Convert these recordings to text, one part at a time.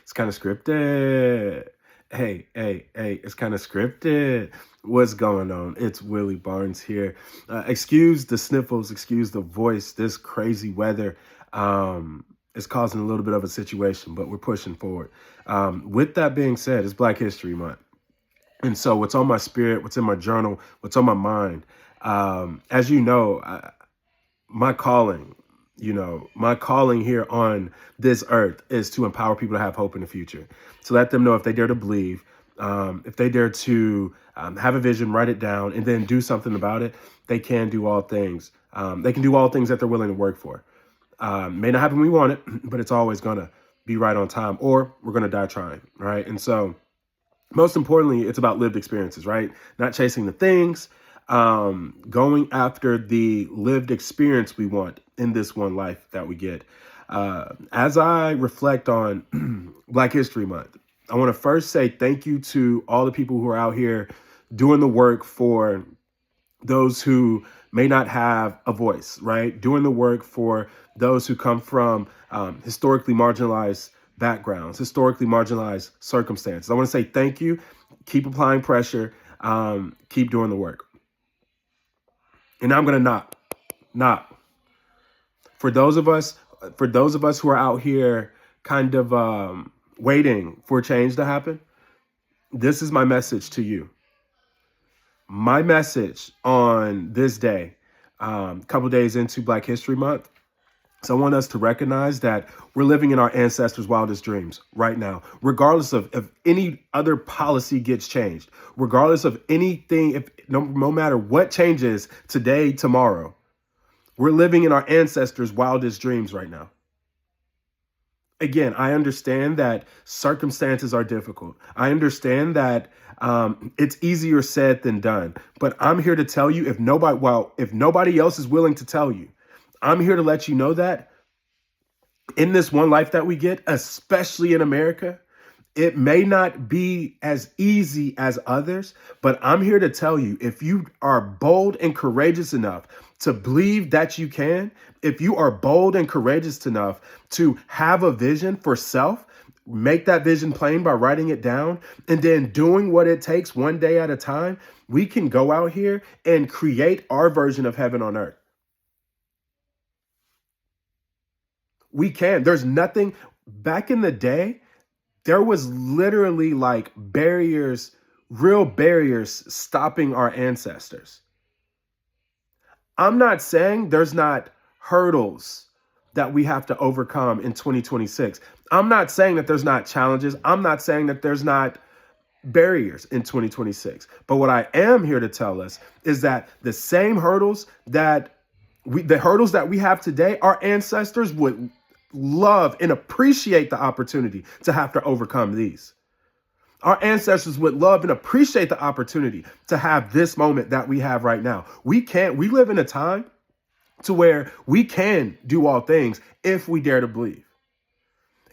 It's kind of scripted. Hey, it's kind of scripted. What's going on? It's Willie Barnes here. Excuse the sniffles, excuse the voice. This crazy weather is causing a little bit of a situation, but we're pushing forward. With that being said, it's Black History Month. And so what's on my spirit, what's in my journal, what's on my mind, as you know, my calling, my calling here on this earth is to empower people to have hope in the future, to let them know if they dare to believe, if they dare to have a vision, write it down, and then do something about it, they can do all things. They can do all things that they're willing to work for. May not happen when we want it, but it's always going to be right on time, or we're going to die trying, right? And so most importantly, it's about lived experiences, right? Not chasing the things, going after the lived experience we want in this one life that we get. As I reflect on Black History Month, I want to first say thank you to all the people who are out here doing the work for those who may not have a voice, right? Doing the work for those who come from historically marginalized backgrounds, historically marginalized circumstances. I want to say thank you. Keep applying pressure. Keep doing the work. And I'm going to knock. For those of us who are out here kind of waiting for change to happen, this is my message to you. My message on this day, a couple days into Black History Month. So I want us to recognize that we're living in our ancestors' wildest dreams right now, regardless of if any other policy gets changed, regardless of anything, if no matter what changes today, tomorrow, we're living in our ancestors' wildest dreams right now. Again, I understand that circumstances are difficult. I understand that it's easier said than done. But I'm here to tell you, if nobody else is willing to tell you, I'm here to let you know that in this one life that we get, especially in America, it may not be as easy as others, but I'm here to tell you, if you are bold and courageous enough to believe that you can, if you are bold and courageous enough to have a vision for self, make that vision plain by writing it down, and then doing what it takes one day at a time, we can go out here and create our version of heaven on earth. We can. There's nothing. Back in the day, there was literally like barriers, real barriers stopping our ancestors. I'm not saying there's not hurdles that we have to overcome in 2026. I'm not saying that there's not challenges. I'm not saying that there's not barriers in 2026. But what I am here to tell us is that the same hurdles the hurdles that we have today, our ancestors would love and appreciate the opportunity to have to overcome these. Our ancestors would love and appreciate the opportunity to have this moment that we have right now. We live in a time to where we can do all things if we dare to believe.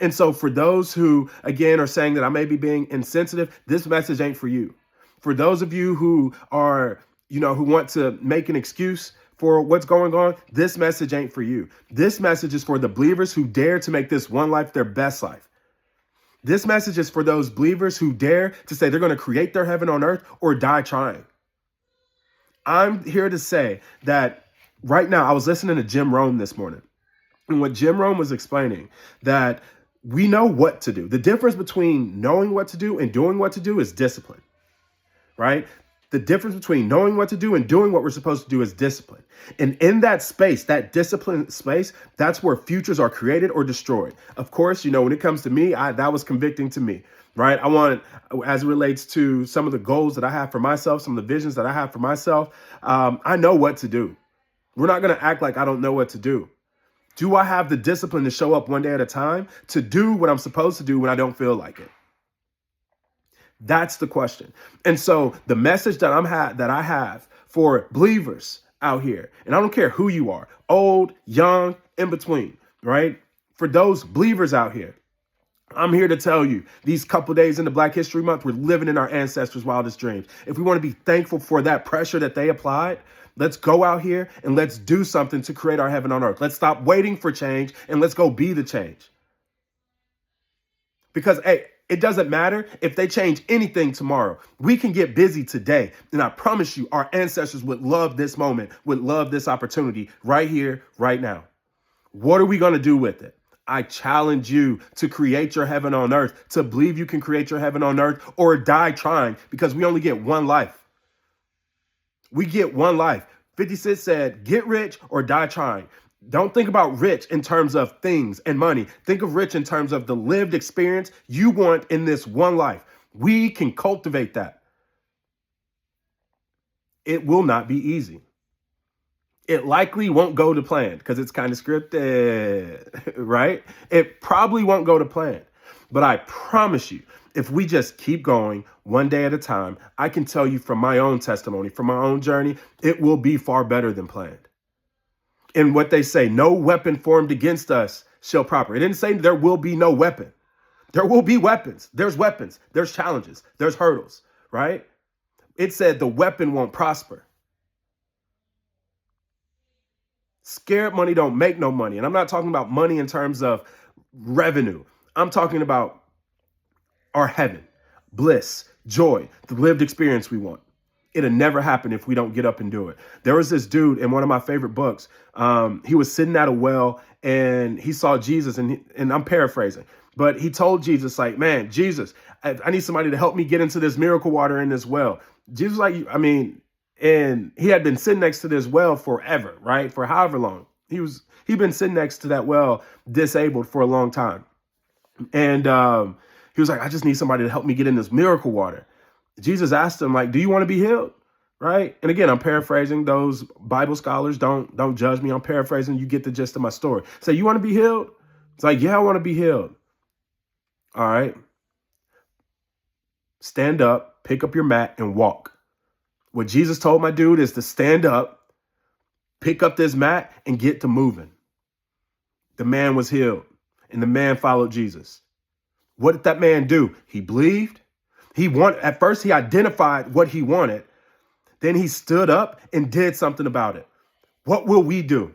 And so for those who, again, are saying that I may be being insensitive, this message ain't for you. For those of you who are, who want to make an excuse for what's going on, this message ain't for you. This message is for the believers who dare to make this one life their best life. This message is for those believers who dare to say they're going to create their heaven on earth or die trying. I'm here to say that right now, I was listening to Jim Rome this morning, and what Jim Rome was explaining, that we know what to do. The difference between knowing what to do and doing what to do is discipline, right? The difference between knowing what to do and doing what we're supposed to do is discipline. And in that space, that discipline space, that's where futures are created or destroyed. Of course, when it comes to me, that was convicting to me, right? I want, as it relates to some of the goals that I have for myself, some of the visions that I have for myself, I know what to do. We're not going to act like I don't know what to do. Do I have the discipline to show up one day at a time to do what I'm supposed to do when I don't feel like it? That's the question. And so the message that I have for believers out here, and I don't care who you are, old, young, in between, right? For those believers out here, I'm here to tell you, these couple days into Black History Month, we're living in our ancestors' wildest dreams. If we want to be thankful for that pressure that they applied, let's go out here and let's do something to create our heaven on earth. Let's stop waiting for change and let's go be the change. Because, hey, it doesn't matter if they change anything tomorrow. We can get busy today. And I promise you, our ancestors would love this moment, would love this opportunity right here, right now. What are we going to do with it? I challenge you to create your heaven on earth, to believe you can create your heaven on earth, or die trying, because we only get one life. We get one life. 50 Cent said, get rich or die trying. Don't think about rich in terms of things and money. Think of rich in terms of the lived experience you want in this one life. We can cultivate that. It will not be easy. It likely won't go to plan because it's kind of scripted, right? It probably won't go to plan. But I promise you, if we just keep going one day at a time, I can tell you from my own testimony, from my own journey, it will be far better than planned. And what they say, no weapon formed against us shall prosper. It didn't say there will be no weapon. There will be weapons. There's weapons. There's challenges. There's hurdles, right? It said the weapon won't prosper. Scared money don't make no money. And I'm not talking about money in terms of revenue. I'm talking about our heaven, bliss, joy, the lived experience we want. It'll never happen if we don't get up and do it. There was this dude in one of my favorite books. He was sitting at a well and he saw Jesus, and I'm paraphrasing, but he told Jesus, like, man, Jesus, I need somebody to help me get into this miracle water in this well. Jesus, and he had been sitting next to this well forever, right? For however long. He'd been sitting next to that well disabled for a long time. And he was like, I just need somebody to help me get in this miracle water. Jesus asked him, like, do you want to be healed? Right. And again, I'm paraphrasing. Those Bible scholars don't judge me. I'm paraphrasing. You get the gist of my story. Say, you want to be healed? It's like, yeah, I want to be healed. All right. Stand up, pick up your mat and walk. What Jesus told my dude is to stand up, pick up this mat and get to moving. The man was healed and the man followed Jesus. What did that man do? He believed. At first he identified what he wanted. Then he stood up and did something about it. What will we do?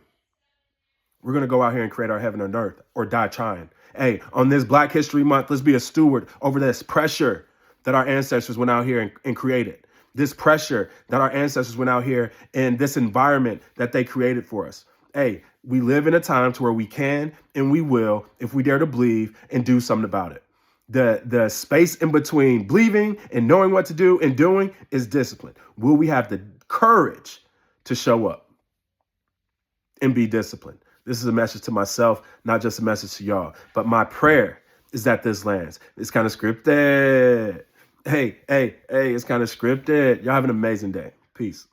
We're going to go out here and create our heaven on earth or die trying. Hey, on this Black History Month, let's be a steward over this pressure that our ancestors went out here and created. This pressure that our ancestors went out here and this environment that they created for us. Hey, we live in a time to where we can and we will, if we dare to believe and do something about it. The space in between believing and knowing what to do and doing is discipline. Will we have the courage to show up and be disciplined? This is a message to myself, not just a message to y'all. But my prayer is that this lands. It's kind of scripted. Hey, it's kind of scripted. Y'all have an amazing day. Peace.